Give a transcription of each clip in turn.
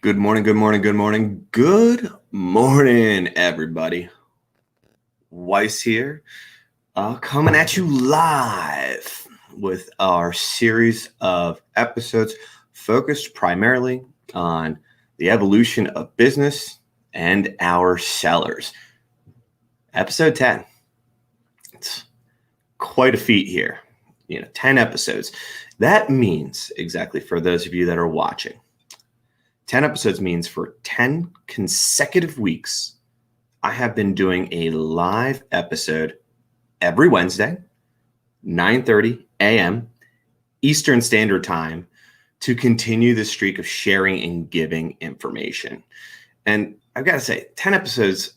Good morning, good morning, good morning. Good morning, everybody. Weiss here, coming at you live with our series of episodes focused primarily on the evolution of business and our sellers. Episode 10. It's quite a feat here. 10 episodes. That means, exactly for those of you that are watching, 10 episodes means for 10 consecutive weeks, I have been doing a live episode every Wednesday, 9:30 a.m. Eastern Standard Time, to continue the streak of sharing and giving information. And I've got to say, 10 episodes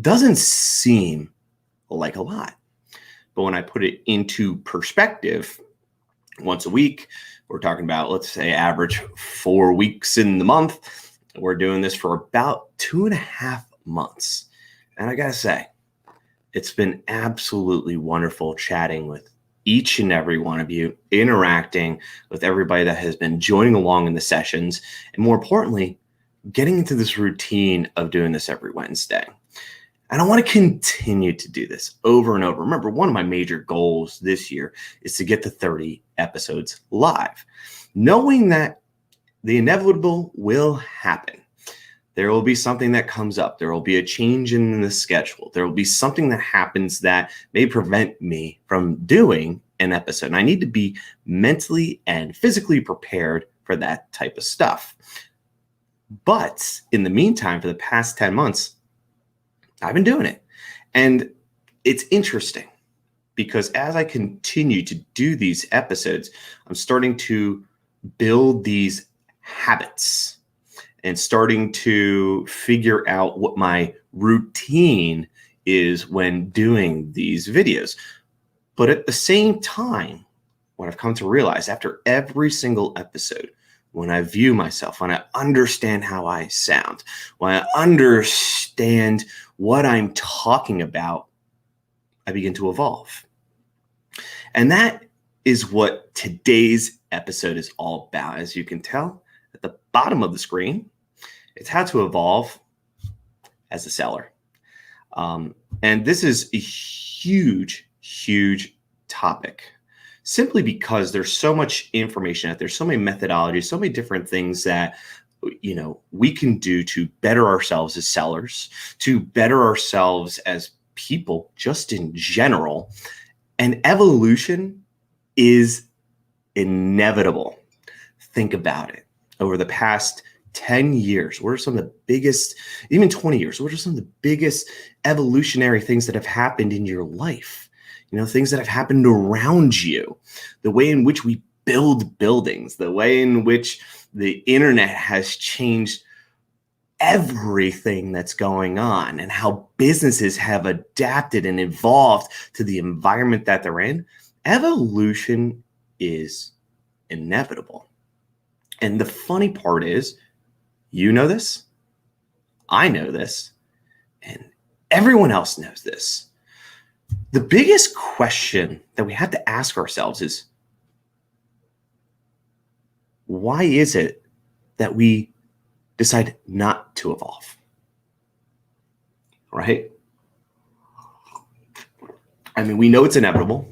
doesn't seem like a lot. But when I put it into perspective, once a week, we're talking about, let's say, average 4 weeks in the month. We're doing this for about 2.5 months. And I got to say, it's been absolutely wonderful chatting with each and every one of you, interacting with everybody that has been joining along in the sessions, and more importantly, getting into this routine of doing this every Wednesday. And I want to continue to do this over and over. Remember, one of my major goals this year is to get to 30 episodes live, knowing that the inevitable will happen. There will be something that comes up. There will be a change in the schedule. There will be something that happens that may prevent me from doing an episode. And I need to be mentally and physically prepared for that type of stuff. But in the meantime, for the past 10 months, I've been doing it. And it's interesting because as I continue to do these episodes, I'm starting to build these habits and starting to figure out what my routine is when doing these videos. But at the same time, what I've come to realize after every single episode, when I view myself, when I understand how I sound, when I understand what I'm talking about, I begin to evolve. And that is what today's episode is all about. As you can tell at the bottom of the screen, it's how to evolve as a seller. And this is a huge, huge topic. Simply because there's so much information out there, so many methodologies, so many different things that we can do to better ourselves as sellers, to better ourselves as people, just in general. And evolution is inevitable. Think about it. Over the past 10 years, what are some of the biggest, even 20 years, what are some of the biggest evolutionary things that have happened in your life? Things that have happened around you, the way in which we build buildings, the way in which the internet has changed everything that's going on, and how businesses have adapted and evolved to the environment that they're in. Evolution is inevitable. And the funny part is, you know this, I know this, and everyone else knows this. The biggest question that we have to ask ourselves is, why is it that we decide not to evolve? Right? I mean, we know it's inevitable.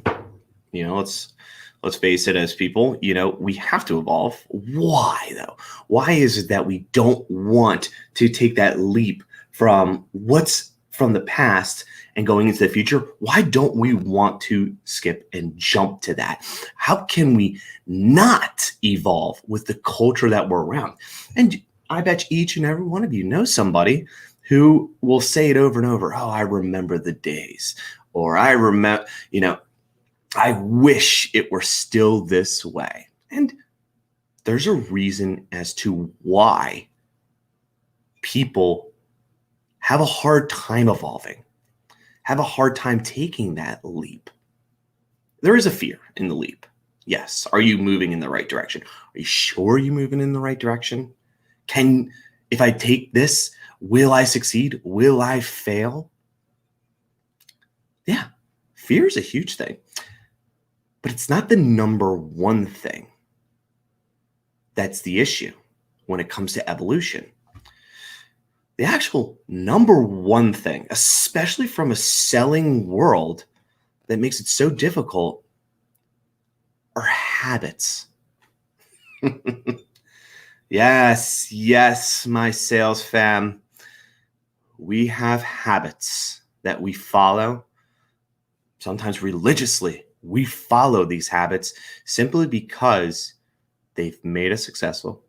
Let's face it, as people, we have to evolve. Why, though? Why is it that we don't want to take that leap from what's from the past and going into the future? Why don't we want to skip and jump to that? How can we not evolve with the culture that we're around? And I bet each and every one of you know somebody who will say it over and over. Oh, I remember the days. Or I remember, I wish it were still this way. And there's a reason as to why people have a hard time evolving, have a hard time taking that leap. There is a fear in the leap. Yes. Are you moving in the right direction? Are you sure you're moving in the right direction? If I take this, will I succeed? Will I fail? Yeah. Fear is a huge thing, but it's not the number one thing that's the issue. when it comes to evolution. The actual number one thing, especially from a selling world, that makes it so difficult are habits. Yes, my sales fam. We have habits that we follow, sometimes religiously. We follow these habits simply because they've made us successful.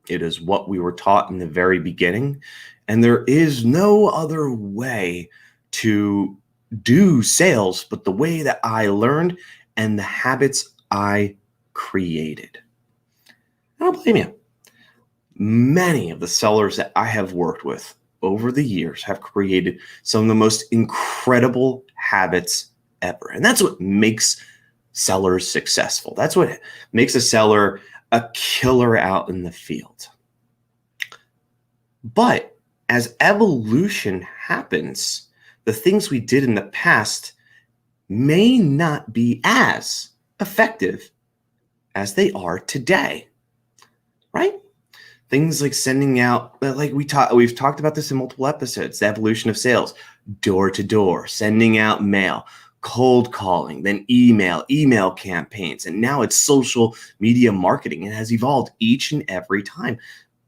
It is what we were taught in the very beginning, and there is no other way to do sales but the way that I learned and the habits I created. I don't blame you. Many of the sellers that I have worked with over the years have created some of the most incredible habits ever. And that's what makes sellers successful. That's what makes a seller a killer out in the field. But as evolution happens, the things we did in the past may not be as effective as they are today, right? Things like sending out, like we've talked about this in multiple episodes, the evolution of sales, door to door, sending out mail, cold calling, then email campaigns, and now it's social media marketing. It has evolved each and every time.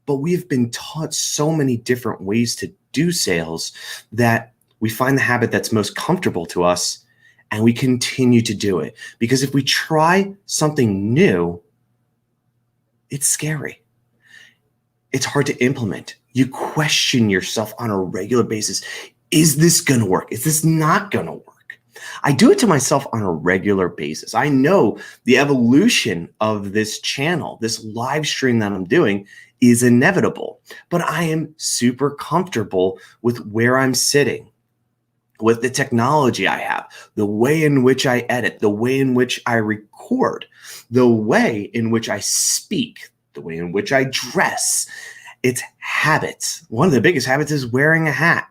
But we've been taught so many different ways to do sales that we find the habit that's most comfortable to us and we continue to do it. Because if we try something new, it's scary. It's hard to implement. You question yourself on a regular basis. Is this going to work? Is this not going to work? I do it to myself on a regular basis. I know the evolution of this channel, this live stream that I'm doing, is inevitable, but I am super comfortable with where I'm sitting, with the technology I have, the way in which I edit, the way in which I record, the way in which I speak, the way in which I dress. It's habits. One of the biggest habits is wearing a hat.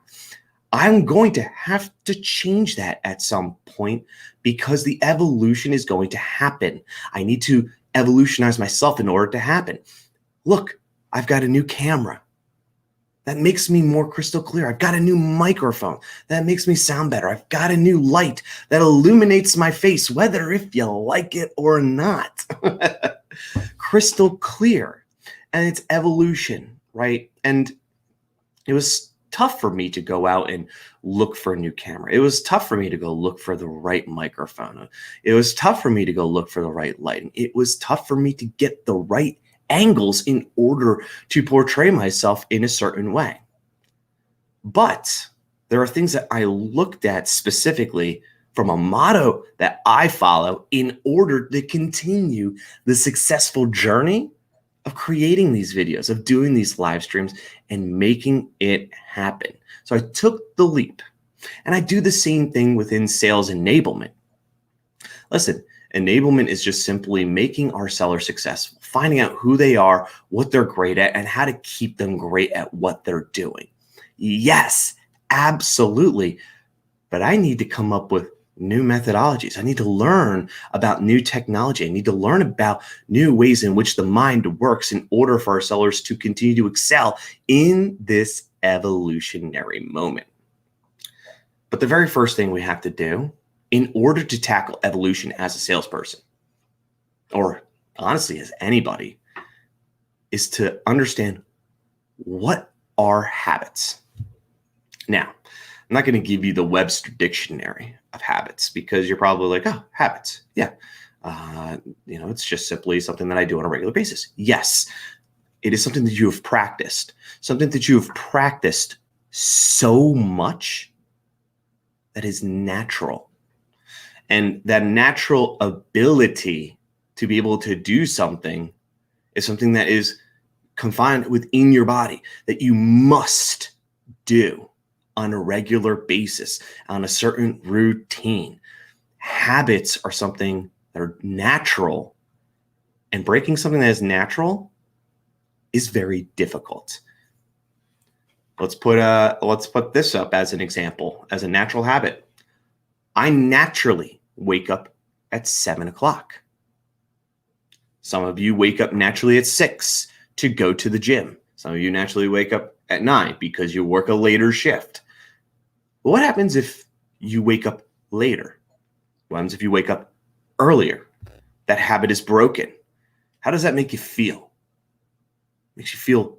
I'm going to have to change that at some point because the evolution is going to happen. I need to evolutionize myself in order to happen. Look, I've got a new camera that makes me more crystal clear. I've got a new microphone that makes me sound better. I've got a new light that illuminates my face, whether if you like it or not. Crystal clear. And it's evolution, right? And it was tough for me to go out and look for a new camera. It was tough for me to go look for the right microphone. It was tough for me to go look for the right lighting. It was tough for me to get the right angles in order to portray myself in a certain way. But there are things that I looked at specifically from a motto that I follow in order to continue the successful journey of creating these videos, of doing these live streams and making it happen. So I took the leap, and I do the same thing within sales enablement. Listen, enablement is just simply making our sellers successful, finding out who they are, what they're great at, and how to keep them great at what they're doing. Yes, absolutely. But I need to come up with new methodologies. I need to learn about new technology. I need to learn about new ways in which the mind works in order for our sellers to continue to excel in this evolutionary moment. But the very first thing we have to do in order to tackle evolution as a salesperson, or honestly as anybody, is to understand what are habits. Now, I'm not going to give you the Webster Dictionary of habits because you're probably like, oh, habits. Yeah. It's just simply something that I do on a regular basis. Yes, it is something that you have practiced, so much that is natural. And that natural ability to be able to do something is something that is confined within your body that you must do on a regular basis, on a certain routine. Habits are something that are natural, and breaking something that is natural is very difficult. Let's put this up as an example, as a natural habit. I naturally wake up at 7 o'clock. Some of you wake up naturally at 6. to go to the gym. Some of you naturally wake up at 9 because you work a later shift. What happens if you wake up later? What happens if you wake up earlier? That habit is broken. How does that make you feel? It makes you feel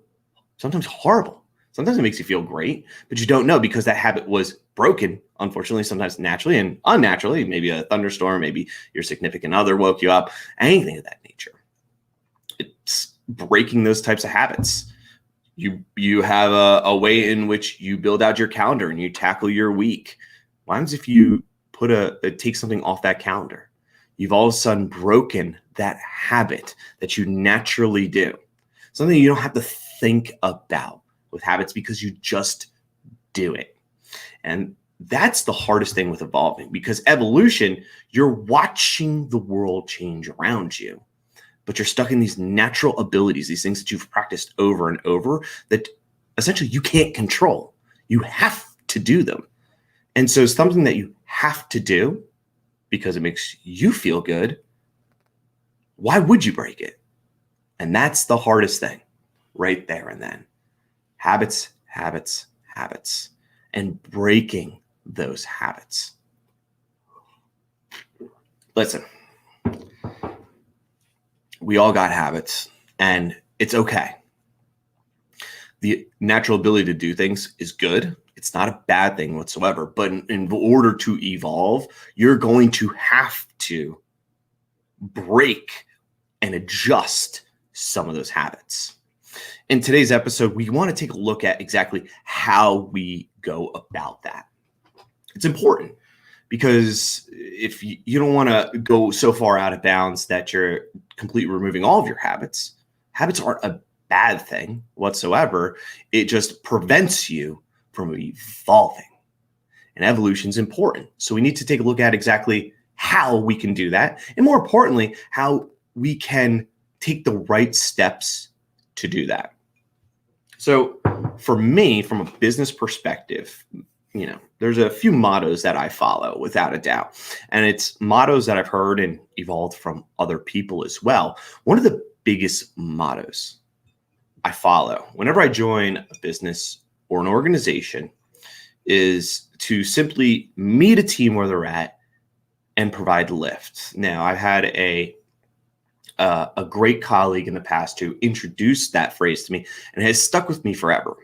sometimes horrible. Sometimes it makes you feel great, but you don't know because that habit was broken, unfortunately, sometimes naturally and unnaturally. Maybe a thunderstorm, maybe your significant other woke you up, anything of that nature. It's breaking those types of habits. You have a way in which you build out your calendar and you tackle your week. What happens if you take something off that calendar? You've all of a sudden broken that habit that you naturally do. Something you don't have to think about with habits because you just do it. And that's the hardest thing with evolving, because evolution, you're watching the world change around you, but you're stuck in these natural abilities, these things that you've practiced over and over that essentially you can't control. You have to do them. And so something that you have to do because it makes you feel good, why would you break it? And that's the hardest thing right there and then. Habits, habits, habits, and breaking those habits. Listen, we all got habits, and it's okay. The natural ability to do things is good. It's not a bad thing whatsoever, but in order to evolve, you're going to have to break and adjust some of those habits. In today's episode, we want to take a look at exactly how we go about that. It's important because if you don't want to go so far out of bounds that you're completely removing all of your habits, habits aren't a bad thing whatsoever. It just prevents you from evolving. And evolution is important. So we need to take a look at exactly how we can do that. And more importantly, how we can take the right steps to do that. So for me, from a business perspective, there's a few mottos that I follow without a doubt. And it's mottos that I've heard and evolved from other people as well. One of the biggest mottos I follow whenever I join a business or an organization is to simply meet a team where they're at and provide lift. Now, I've had a great colleague in the past who introduced that phrase to me, and it has stuck with me forever.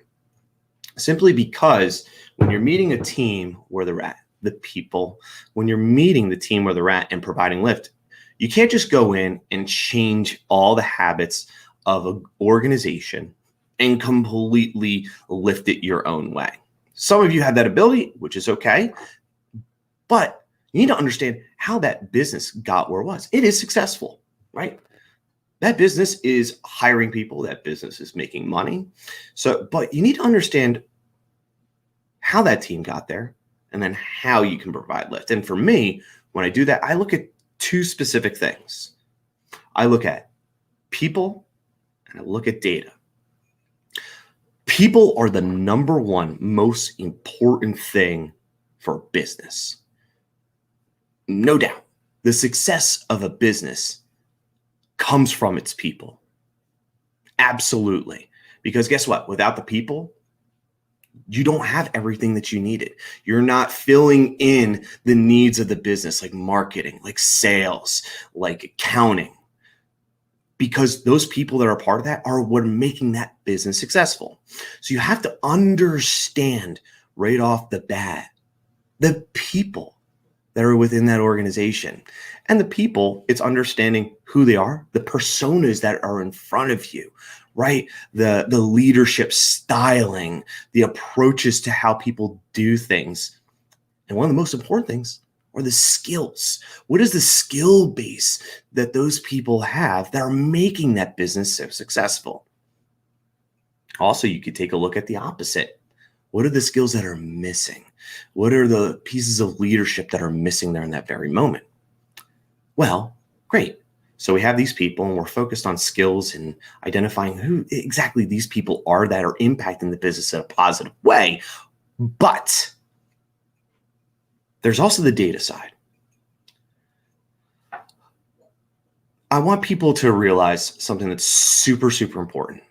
Simply because when you're meeting a team where they're at, the people, when you're meeting the team where they're at and providing lift, you can't just go in and change all the habits of an organization and completely lift it your own way. Some of you have that ability, which is okay, but you need to understand how that business got where it was. It is successful, right? That business is hiring people. That business is making money. But you need to understand how that team got there and then how you can provide lift. And for me, when I do that, I look at two specific things. I look at people and I look at data. People are the number one most important thing for a business. No doubt. The success of a business comes from its people. Absolutely. Because guess what? Without the people, you don't have everything that you needed. You're not filling in the needs of the business, like marketing, like sales, like accounting. Because those people that are part of that are what are making that business successful. So you have to understand right off the bat the people that are within that organization. And the people, it's understanding who they are, the personas that are in front of you, right? The leadership styling, the approaches to how people do things. And one of the most important things are the skills. What is the skill base that those people have that are making that business so successful? Also, you could take a look at the opposite. What are the skills that are missing? What are the pieces of leadership that are missing there in that very moment? Well, great. So we have these people and we're focused on skills and identifying who exactly these people are that are impacting the business in a positive way. But there's also the data side. I want people to realize something that's super, super important.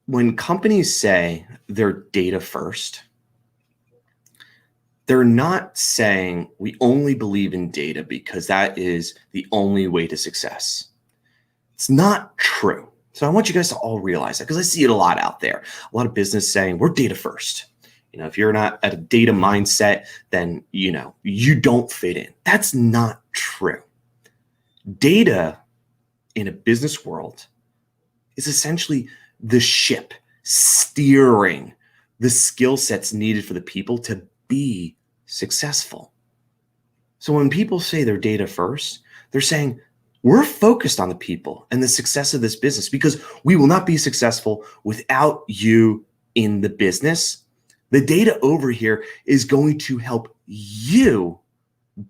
When companies say they're data first, they're not saying we only believe in data because that is the only way to success. It's not true. So I want you guys to all realize that, because I see it a lot out there. A lot of business saying we're data first. If you're not at a data mindset, then you don't fit in. That's not true. Data in a business world is essentially the ship steering the skill sets needed for the people to be successful. So when people say they're data first, they're saying we're focused on the people and the success of this business, because we will not be successful without you in the business. The data over here is going to help you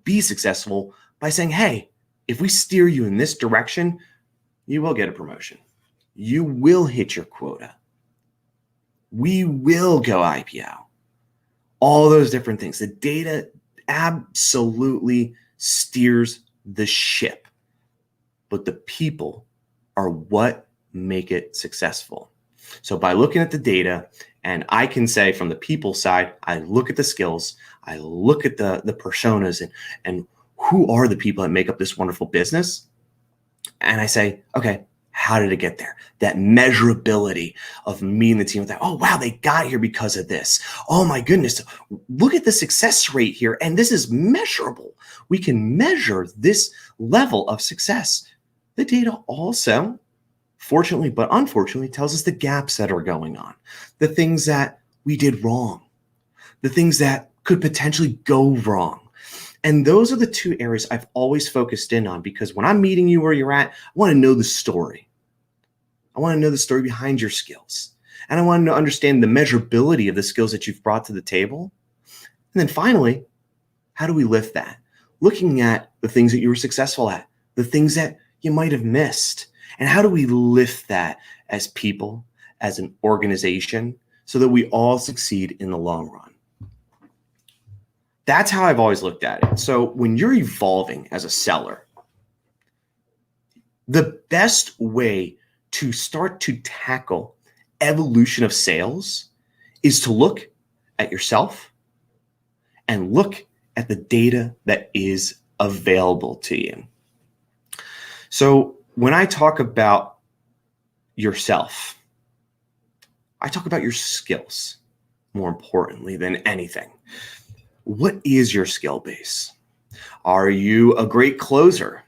be successful by saying, hey, if we steer you in this direction, you will get a promotion. You will hit your quota. We will go IPO. All those different things. The data absolutely steers the ship, but the people are what make it successful. So by looking at the data, and I can say from the people side, I look at the skills, I look at the personas and who are the people that make up this wonderful business. And I say, okay, how did it get there? That measurability of me and the team with that. Oh, wow, they got here because of this. Oh my goodness, look at the success rate here. And this is measurable. We can measure this level of success. The data also, fortunately, but unfortunately, tells us the gaps that are going on, the things that we did wrong, the things that could potentially go wrong. And those are the two areas I've always focused in on, because when I'm meeting you where you're at, I want to know the story. I want to know the story behind your skills. And I want to understand the measurability of the skills that you've brought to the table. And then finally, how do we lift that? Looking at the things that you were successful at, the things that you might have missed. And how do we lift that as people, as an organization, so that we all succeed in the long run? That's how I've always looked at it. So when you're evolving as a seller, the best way to start to tackle evolution of sales is to look at yourself and look at the data that is available to you. So when I talk about yourself, I talk about your skills more importantly than anything. What is your skill base? Are you a great closer?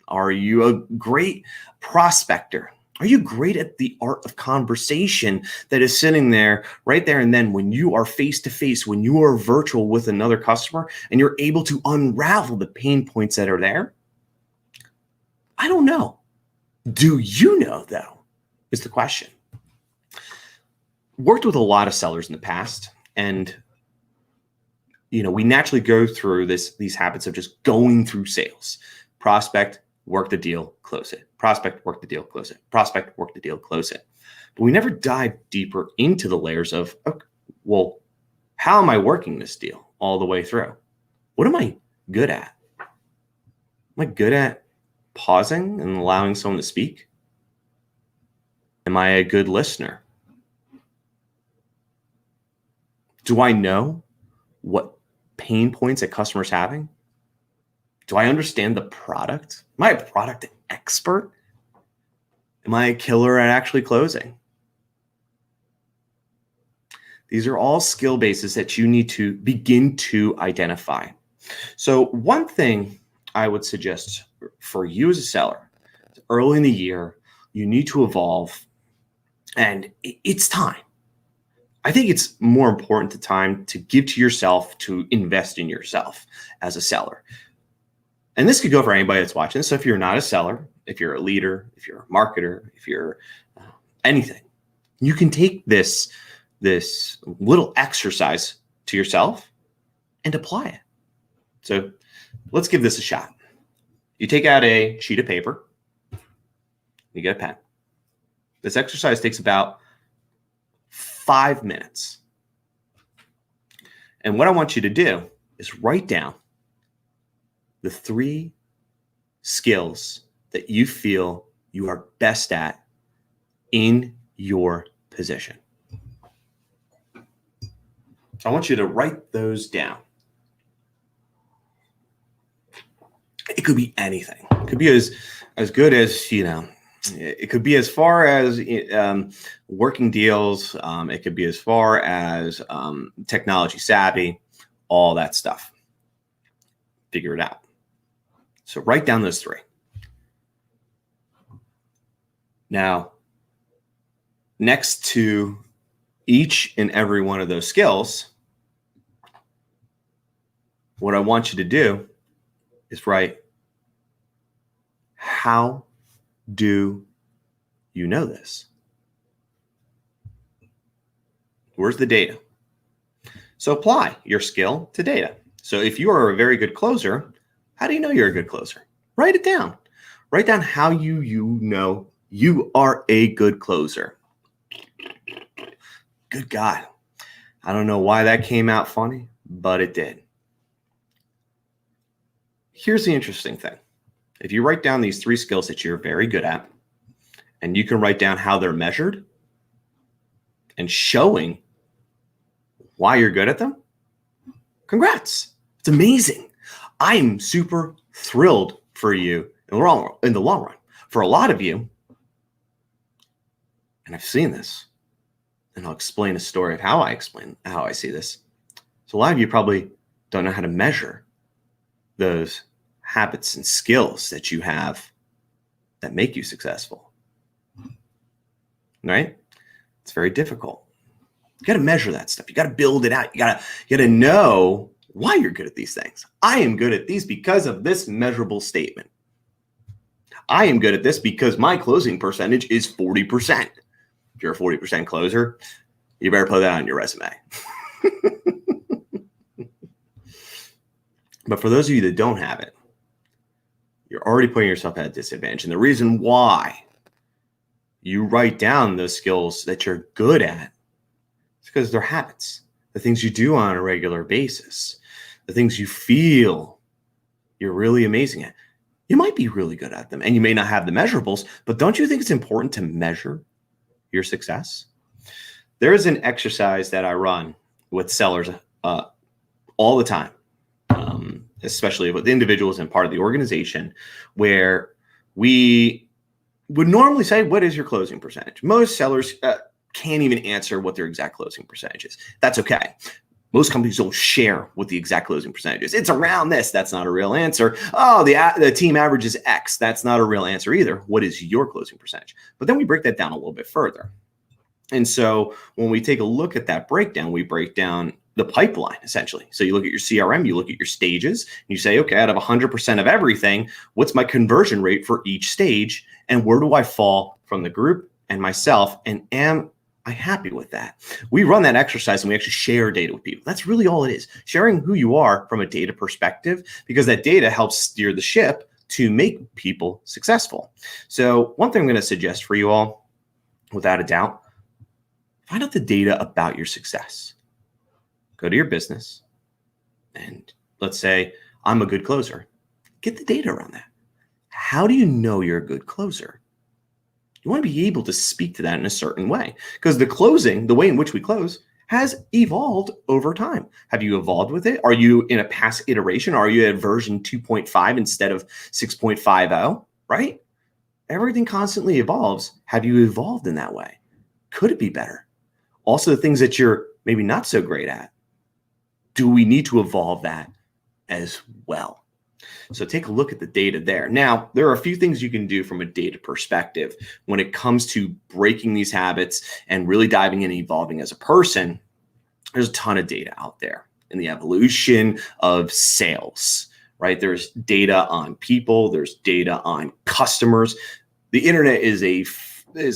Are you a great prospector? Are you great at the art of conversation that is sitting there right there and then when you are face to face, when you are virtual with another customer and you're able to unravel the pain points that are there? I don't know. Do you know, though, is the question. Worked with a lot of sellers in the past, and we naturally go through these habits of just going through sales. Prospect, work the deal, close it. Prospect, work the deal, close it. Prospect, work the deal, close it. But we never dive deeper into the layers of, okay, well, how am I working this deal all the way through? What am I good at? Am I good at pausing and allowing someone to speak? Am I a good listener? Do I know what pain points a customer's having? Do I understand the product? Am I a product expert? Am I a killer at actually closing? These are all skill bases that you need to begin to identify. So one thing I would suggest for you as a seller, early in the year, you need to evolve, and it's time. I think it's more important to time to give to yourself, to invest in yourself as a seller. And this could go for anybody that's watching. So if you're not a seller, if you're a leader, if you're a marketer, if you're anything, you can take this little exercise to yourself and apply it. So let's give this a shot. You take out a sheet of paper, you get a pen. This exercise takes about 5 minutes. And what I want you to do is write down the 3 skills that you feel you are best at in your position. So I want you to write those down. It could be anything. It could be as good as, it could be as far as working deals. It could be as far as technology savvy, all that stuff. Figure it out. So write down those 3. Now, next to each and every one of those skills, what I want you to do is write, how do you know this? Where's the data? So apply your skill to data. So if you are a very good closer, how do you know you're a good closer? Write it down. Write down how you know you are a good closer. Good God. I don't know why that came out funny, but it did. Here's the interesting thing. If you write down these 3 skills that you're very good at, and you can write down how they're measured and showing why you're good at them, congrats. It's amazing. I'm super thrilled for you in the long run. For a lot of you, and I've seen this, and I'll explain a story of how I see this. So a lot of you probably don't know how to measure those habits and skills that you have that make you successful. Right? It's very difficult. You got to measure that stuff. You got to build it out. You got to know why you're good at these things. I am good at these because of this measurable statement. I am good at this because my closing percentage is 40%. If you're a 40% closer, you better put that on your resume. But for those of you that don't have it, you're already putting yourself at a disadvantage. And the reason why you write down those skills that you're good at is because they're habits, the things you do on a regular basis, the things you feel you're really amazing at. You might be really good at them and you may not have the measurables, but don't you think it's important to measure your success? There is an exercise that I run with sellers all the time, especially with individuals and part of the organization, where we would normally say, what is your closing percentage? Most sellers can't even answer what their exact closing percentage is. That's okay. Most companies don't share what the exact closing percentage is. It's around this. That's not a real answer. Oh, the team average is X. That's not a real answer either. What is your closing percentage? But then we break that down a little bit further. And so when we take a look at that breakdown, we break down the pipeline essentially. So you look at your CRM, you look at your stages, and you say, okay, out of 100% of everything, what's my conversion rate for each stage? And where do I fall from the group and myself? And am I happy with that? We run that exercise and we actually share data with people. That's really all it is. Sharing who you are from a data perspective, because that data helps steer the ship to make people successful. So one thing I'm going to suggest for you all, without a doubt, find out the data about your success. Go to your business and let's say I'm a good closer. Get the data around that. How do you know you're a good closer? You want to be able to speak to that in a certain way, because the way in which we close has evolved over time. Have you evolved with it? Are you in a past iteration? Are you at version 2.5 instead of 6.50, right? Everything constantly evolves. Have you evolved in that way? Could it be better? Also, the things that you're maybe not so great at, do we need to evolve that as well? So take a look at the data there. Now, there are a few things you can do from a data perspective when it comes to breaking these habits and really diving in and evolving as a person. There's a ton of data out there in the evolution of sales, right? There's data on people. There's data on customers. The internet is a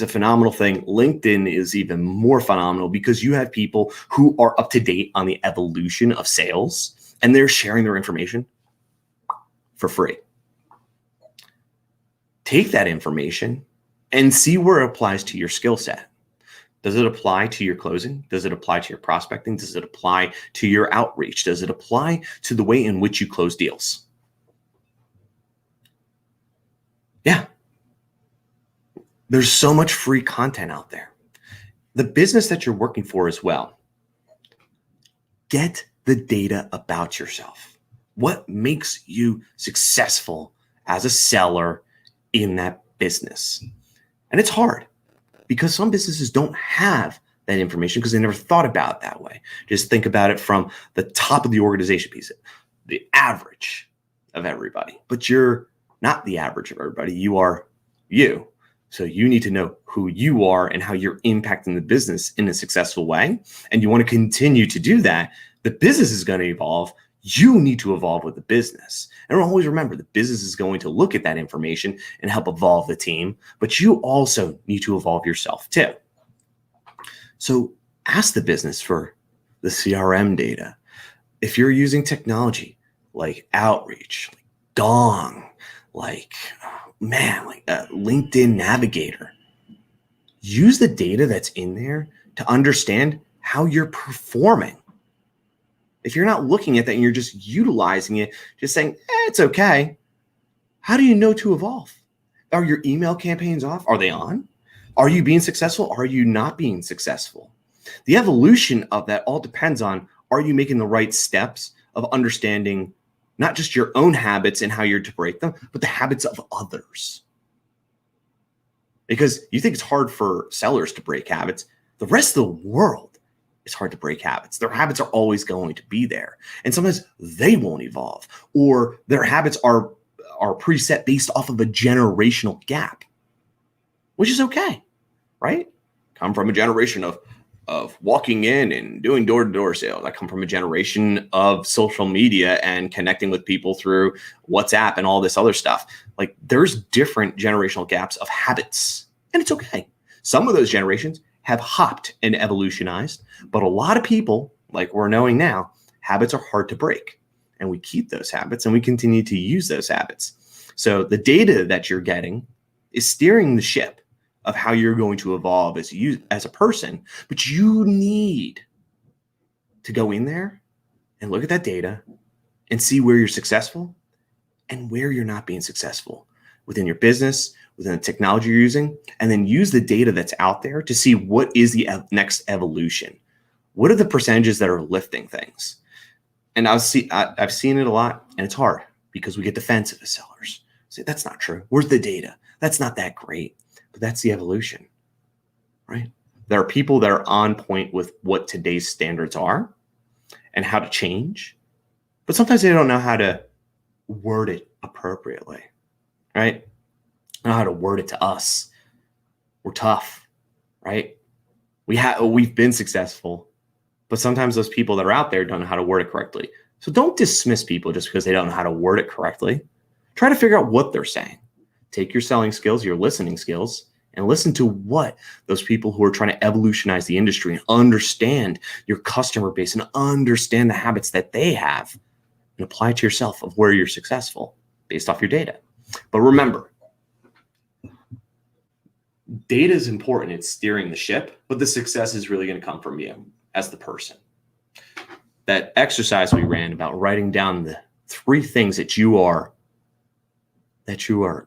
phenomenal thing. LinkedIn is even more phenomenal because you have people who are up to date on the evolution of sales and they're sharing their information for free. Take that information and see where it applies to your skill set. Does it apply to your closing? Does it apply to your prospecting? Does it apply to your outreach? Does it apply to the way in which you close deals? Yeah, there's so much free content out there. The business that you're working for as well, get the data about yourself. What makes you successful as a seller in that business? And it's hard because some businesses don't have that information because they never thought about it that way. Just think about it from the top of the organization piece, the average of everybody. But you're not the average of everybody. You are you. So you need to know who you are and how you're impacting the business in a successful way. And you want to continue to do that. The business is going to evolve. You need to evolve with the business. And always remember, the business is going to look at that information and help evolve the team, but you also need to evolve yourself too. So ask the business for the CRM data. If you're using technology like Outreach, like Gong, like LinkedIn Navigator, use the data that's in there to understand how you're performing. If you're not looking at that and you're just utilizing it, just saying, it's okay, how do you know to evolve? Are your email campaigns off? Are they on? Are you being successful? Are you not being successful? The evolution of that all depends on, are you making the right steps of understanding not just your own habits and how you're to break them, but the habits of others? Because you think it's hard for sellers to break habits. The rest of the world is hard to break habits. Their habits are always going to be there. And sometimes they won't evolve, or their habits are preset based off of a generational gap, which is okay, right? Come from a generation of walking in and doing door-to-door sales. I come from a generation of social media and connecting with people through WhatsApp and all this other stuff. Like, there's different generational gaps of habits, and it's okay. Some of those generations have hopped and evolutionized, but a lot of people, like we're knowing now, habits are hard to break, and we keep those habits and we continue to use those habits. So the data that you're getting is steering the ship of how you're going to evolve as a person, but you need to go in there and look at that data and see where you're successful and where you're not being successful within your business, within the technology you're using, and then use the data that's out there to see what is the next evolution. What are the percentages that are lifting things? And I've seen it a lot, and it's hard because we get defensive as sellers. Say, that's not true. Where's the data? That's not that great. But that's the evolution, right? There are people that are on point with what today's standards are and how to change, but sometimes they don't know how to word it appropriately, right? Know how to word it to us. We're tough, right? We've been successful, but sometimes those people that are out there don't know how to word it correctly. So don't dismiss people just because they don't know how to word it correctly. Try to figure out what they're saying. Take your selling skills, your listening skills, and listen to what those people who are trying to evolutionize the industry and understand your customer base and understand the habits that they have and apply it to yourself of where you're successful based off your data. But remember, data is important. It's steering the ship, but the success is really going to come from you as the person. That exercise we ran about writing down the 3 things that you are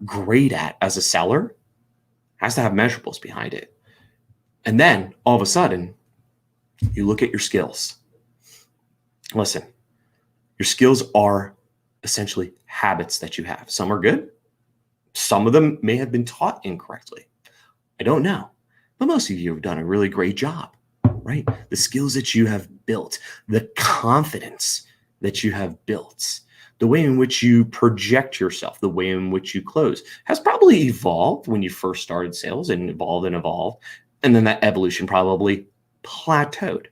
great at as a seller has to have measurables behind it. And then all of a sudden, you look at your skills. Listen, your skills are essentially habits that you have. Some are good. Some of them may have been taught incorrectly. I don't know. But most of you have done a really great job, right? The skills that you have built, the confidence that you have built, the way in which you project yourself, the way in which you close has probably evolved when you first started sales and evolved. And then that evolution probably plateaued,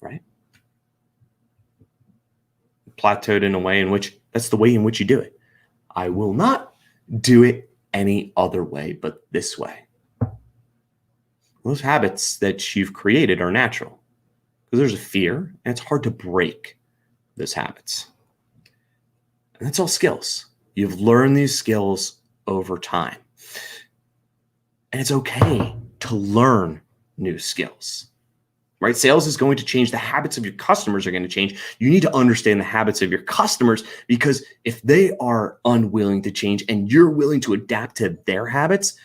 right? Plateaued in a way in which that's the way in which you do it. I will not do it any other way but this way. Those habits that you've created are natural because there's a fear and it's hard to break those habits. And that's all skills. You've learned these skills over time. And it's okay to learn new skills. right? Sales is going to change. The habits of your customers are going to change. You need to understand the habits of your customers, because if they are unwilling to change and you're willing to adapt to their habits,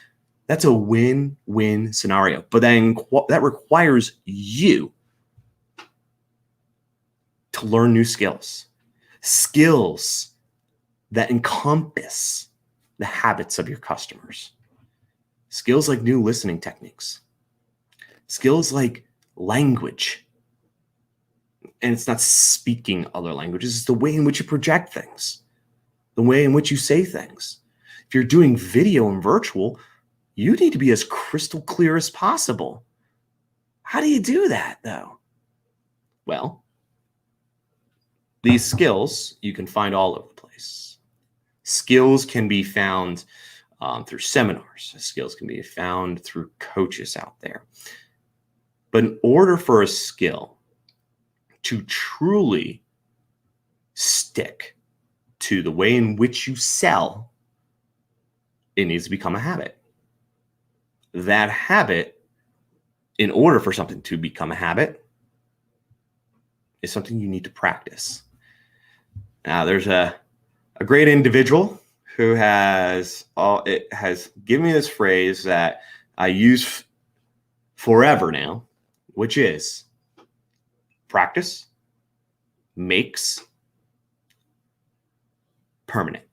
that's a win-win scenario. But then that requires you to learn new skills that encompass the habits of your customers. Skills like new listening techniques, skills like language. And it's not speaking other languages, it's the way in which you project things, the way in which you say things. If you're doing video and virtual, you need to be as crystal clear as possible. How do you do that, though? Well, these skills you can find all over the place. Skills can be found through seminars. Skills can be found through coaches out there. But in order for a skill to truly stick to the way in which you sell, it needs to become a habit. That habit, in order for something to become a habit, is something you need to practice. Now, there's a great individual who has given me this phrase that I use forever now, which is practice makes permanent.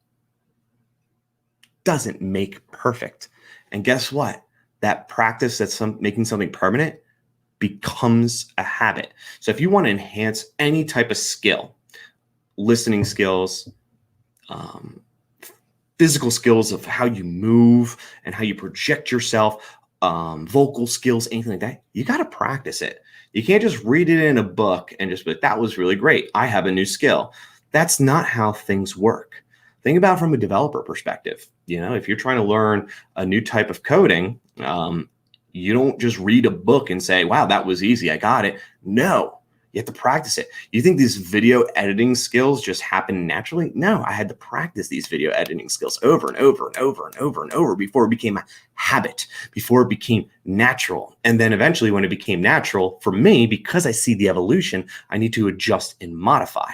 Doesn't make perfect. And guess what? That practice that's making something permanent becomes a habit. So if you want to enhance any type of skill, listening skills, physical skills of how you move and how you project yourself, vocal skills, anything like that, you got to practice it. You can't just read it in a book and just be like, that was really great, I have a new skill. That's not how things work. Think about it from a developer perspective. If you're trying to learn a new type of coding, you don't just read a book and say, wow, that was easy, I got it. No, you have to practice it. You think these video editing skills just happen naturally? No, I had to practice these video editing skills over and over and over and over and over before it became a habit, before it became natural. And then eventually when it became natural for me, because I see the evolution, I need to adjust and modify.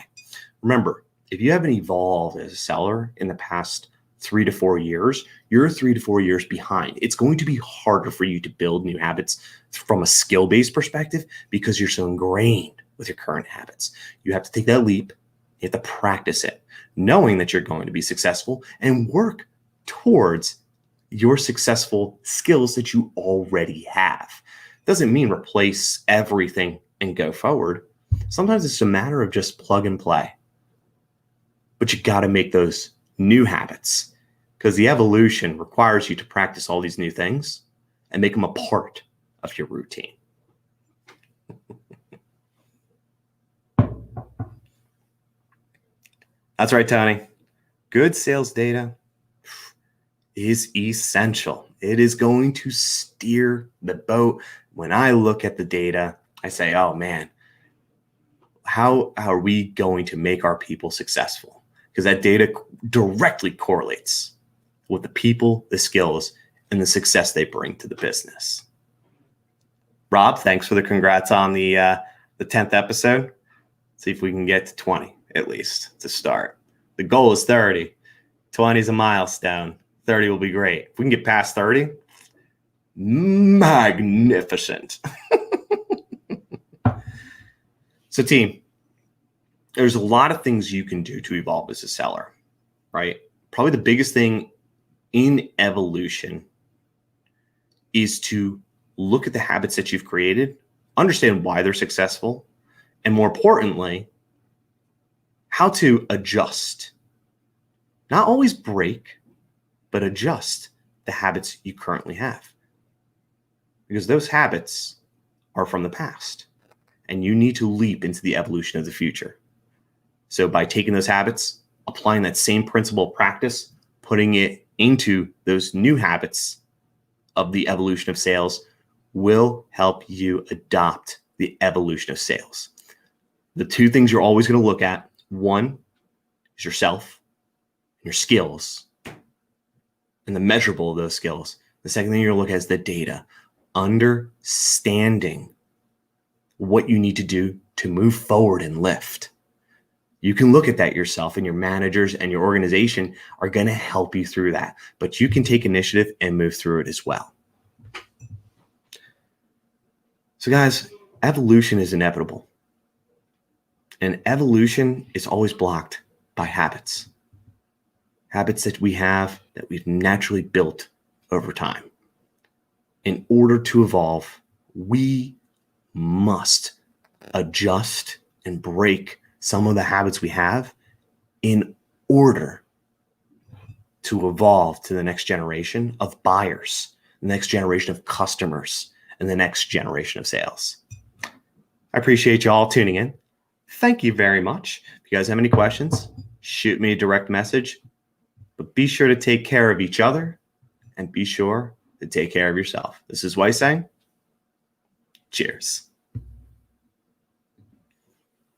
Remember, if you haven't evolved as a seller in the past 3 to 4 years, you're 3 to 4 years behind. It's going to be harder for you to build new habits from a skill-based perspective because you're so ingrained with your current habits. You have to take that leap. You have to practice it, knowing that you're going to be successful, and work towards your successful skills that you already have. Doesn't mean replace everything and go forward. Sometimes it's a matter of just plug and play. But you got to make those new habits, because the evolution requires you to practice all these new things and make them a part of your routine. That's right, Tony. Good sales data is essential. It is going to steer the boat. When I look at the data, I say, oh man, how are we going to make our people successful? Because that data directly correlates with the people, the skills, and the success they bring to the business. Rob, thanks for the congrats on the 10th episode. See if we can get to 20 at least to start. The goal is 30. 20 is a milestone. 30 will be great. If we can get past 30, magnificent. So team, there's a lot of things you can do to evolve as a seller, right? Probably the biggest thing in evolution is to look at the habits that you've created, understand why they're successful, and more importantly, how to adjust. Not always break, but adjust the habits you currently have. Because those habits are from the past, and you need to leap into the evolution of the future. So by taking those habits, applying that same principle of practice, putting it into those new habits of the evolution of sales will help you adopt the evolution of sales. The two things you're always going to look at, one is yourself, your skills, and the measurable of those skills. The second thing you're going to look at is the data, understanding what you need to do to move forward and lift. You can look at that yourself, and your managers and your organization are going to help you through that. But you can take initiative and move through it as well. So guys, evolution is inevitable. And evolution is always blocked by habits. Habits that we have that we've naturally built over time. In order to evolve, we must adjust and break some of the habits we have in order to evolve to the next generation of buyers, the next generation of customers, and the next generation of sales. I appreciate you all tuning in. Thank you very much. If you guys have any questions, shoot me a direct message, but be sure to take care of each other and be sure to take care of yourself. This is Wei saying, cheers.